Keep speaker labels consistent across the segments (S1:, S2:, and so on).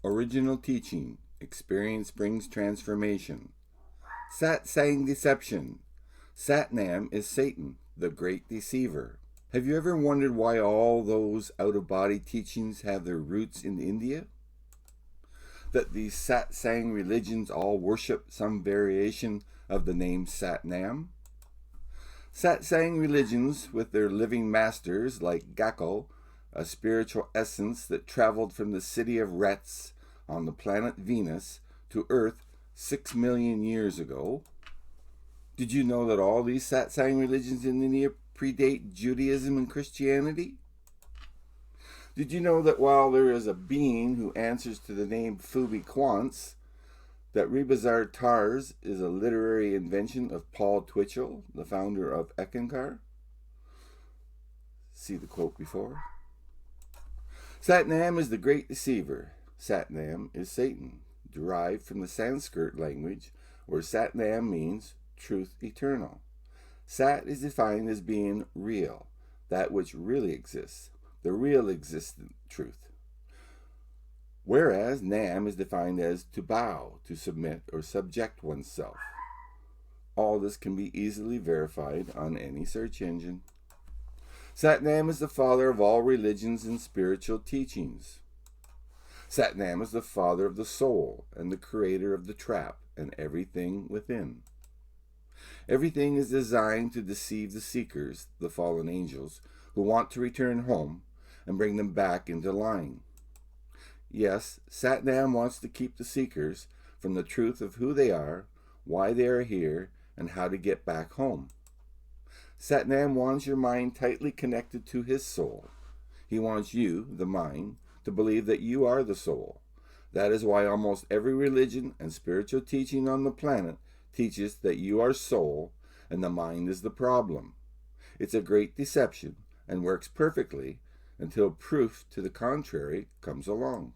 S1: Original teaching. Experience brings transformation. Satsang Deception. Satnam is Satan, the great deceiver. Have you ever wondered why all those out-of-body teachings have their roots in India? That these Satsang religions all worship some variation of the name Satnam? Satsang religions, with their living masters like Gakko, a spiritual essence that traveled from the city of Retz on the planet Venus to Earth 6 million years ago. Did you know that all these Satsang religions in India predate Judaism and Christianity? Did you know that while there is a being who answers to the name Phoebe Quantz, that Rebazar Tars is a literary invention of Paul Twitchell, the founder of Ekankar? See the quote before. Satnam is the great deceiver. Satnam is Satan, derived from the Sanskrit language, where Satnam means truth eternal. Sat is defined as being real, that which really exists, the real existent truth. Whereas Nam is defined as to bow, to submit, or subject oneself. All this can be easily verified on any search engine. Satnam is the father of all religions and spiritual teachings. Satnam is the father of the soul and the creator of the trap and everything within. Everything is designed to deceive the seekers, the fallen angels, who want to return home and bring them back into line. Yes, Satnam wants to keep the seekers from the truth of who they are, why they are here, and how to get back home. Satnam wants your mind tightly connected to his soul. He wants you, the mind, to believe that you are the soul. That is why almost every religion and spiritual teaching on the planet teaches that you are soul and the mind is the problem. It's a great deception and works perfectly until proof to the contrary comes along.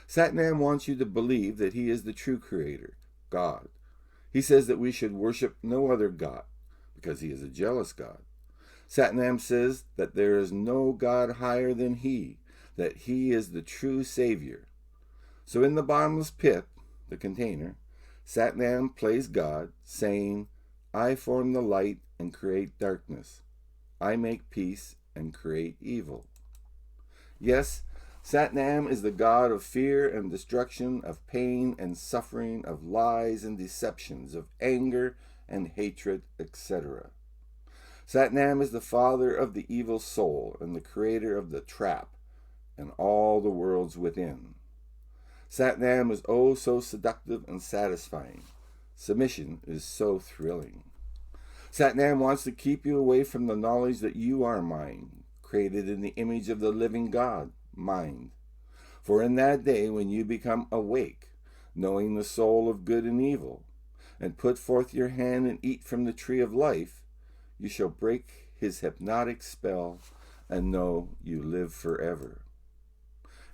S1: Satnam wants you to believe that he is the true creator, God. He says that we should worship no other God because he is a jealous God. Satnam says that there is no God higher than he, that he is the true Savior. So in the bottomless pit, the container, Satnam plays God, saying, I form the light and create darkness. I make peace and create evil. Yes, Satnam is the god of fear and destruction, of pain and suffering, of lies and deceptions, of anger and hatred, etc. Satnam is the father of the evil soul and the creator of the trap and all the worlds within. Satnam is oh so seductive and satisfying. Submission is so thrilling. Satnam wants to keep you away from the knowledge that you are mind, created in the image of the living God, mind. For in that day when you become awake, knowing the soul of good and evil, and put forth your hand and eat from the tree of life, you shall break his hypnotic spell and know you live forever.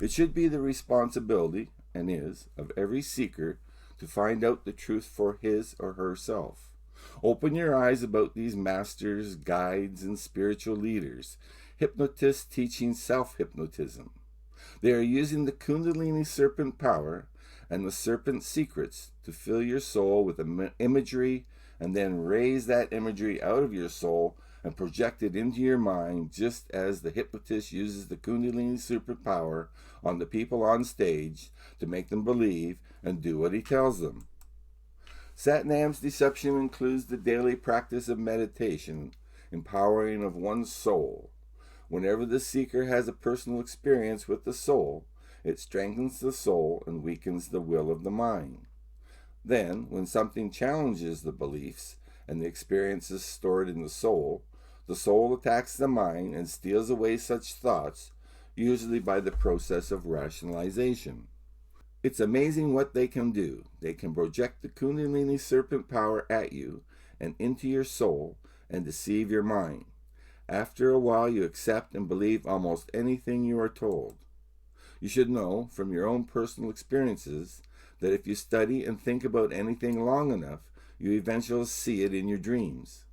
S1: It should be the responsibility, and is, of every seeker to find out the truth for his or herself. Open your eyes about these masters, guides, and spiritual leaders, hypnotists teaching self-hypnotism. They are using the Kundalini serpent power and the serpent secrets to fill your soul with imagery and then raise that imagery out of your soul and project it into your mind, just as the hypnotist uses the Kundalini serpent power on the people on stage to make them believe and do what he tells them. Satnam's deception includes the daily practice of meditation, empowering of one's soul. Whenever the seeker has a personal experience with the soul, it strengthens the soul and weakens the will of the mind. Then, when something challenges the beliefs and the experiences stored in the soul attacks the mind and steals away such thoughts, usually by the process of rationalization. It's amazing what they can do. They can project the Kundalini serpent power at you and into your soul and deceive your mind. After a while, you accept and believe almost anything you are told. You should know from your own personal experiences that if you study and think about anything long enough, you eventually see it in your dreams.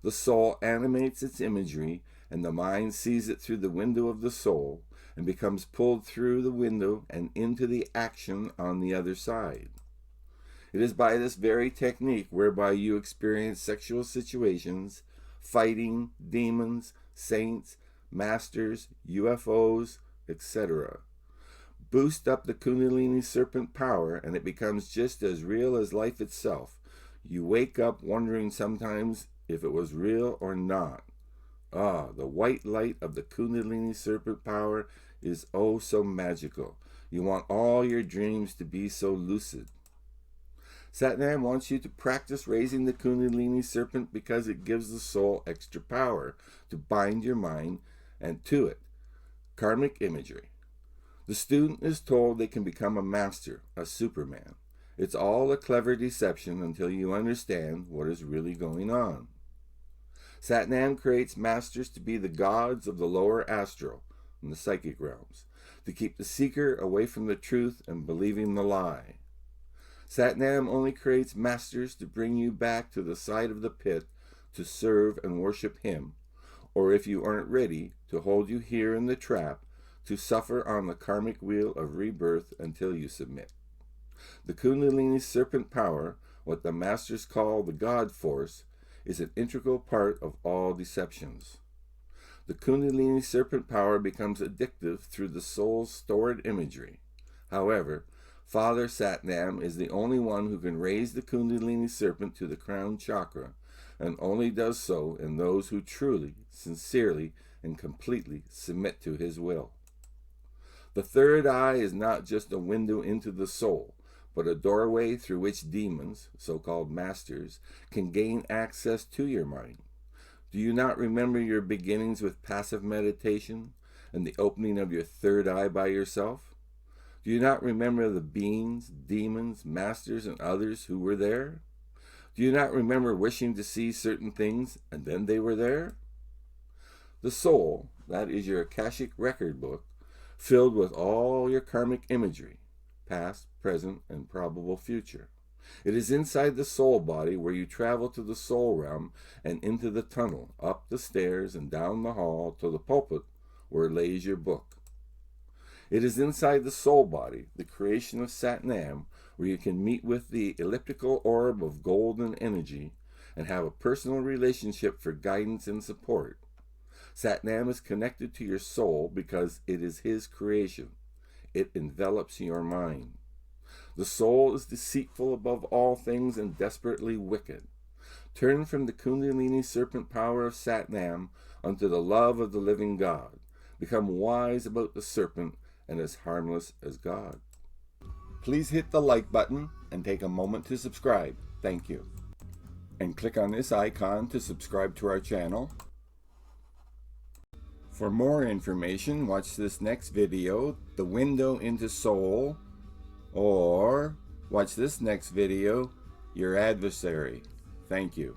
S1: The soul animates its imagery, and the mind sees it through the window of the soul, and becomes pulled through the window and into the action on the other side. It is by this very technique whereby you experience sexual situations, fighting, demons, saints, masters, UFOs, etc. Boost up the Kundalini serpent power and it becomes just as real as life itself. You wake up wondering sometimes if it was real or not. The white light of the Kundalini serpent power is oh so magical. You want all your dreams to be so lucid. Satnam wants you to practice raising the Kundalini serpent because it gives the soul extra power to bind your mind and to it. Karmic imagery. The student is told they can become a master, a superman. It's all a clever deception until you understand what is really going on. Satnam creates masters to be the gods of the lower astral and the psychic realms, to keep the seeker away from the truth and believing the lie. Satnam only creates masters to bring you back to the side of the pit to serve and worship him, or if you aren't ready, to hold you here in the trap, to suffer on the karmic wheel of rebirth until you submit. The Kundalini serpent power, what the masters call the God force, is an integral part of all deceptions. The Kundalini serpent power becomes addictive through the soul's stored imagery. However, Father Satnam is the only one who can raise the Kundalini serpent to the crown chakra, and only does so in those who truly, sincerely, and completely submit to his will. The third eye is not just a window into the soul, but a doorway through which demons, so-called masters, can gain access to your mind. Do you not remember your beginnings with passive meditation and the opening of your third eye by yourself? Do you not remember the beings, demons, masters, and others who were there? Do you not remember wishing to see certain things and then they were there? The soul, that is your Akashic record book, filled with all your karmic imagery, past, present, and probable future. It is inside the soul body where you travel to the soul realm and into the tunnel, up the stairs and down the hall to the pulpit where lays your book. It is inside the soul body, the creation of Satnam, where you can meet with the elliptical orb of golden energy and have a personal relationship for guidance and support. Satnam is connected to your soul because it is his creation. It envelops your mind. The soul is deceitful above all things and desperately wicked. Turn from the Kundalini serpent power of Satnam unto the love of the living God. Become wise about the serpent and as harmless as God. Please hit the like button and take a moment to subscribe. Thank you. And click on this icon to subscribe to our channel. For more information, watch this next video, The Window into Soul, or watch this next video, Your Adversary. Thank you.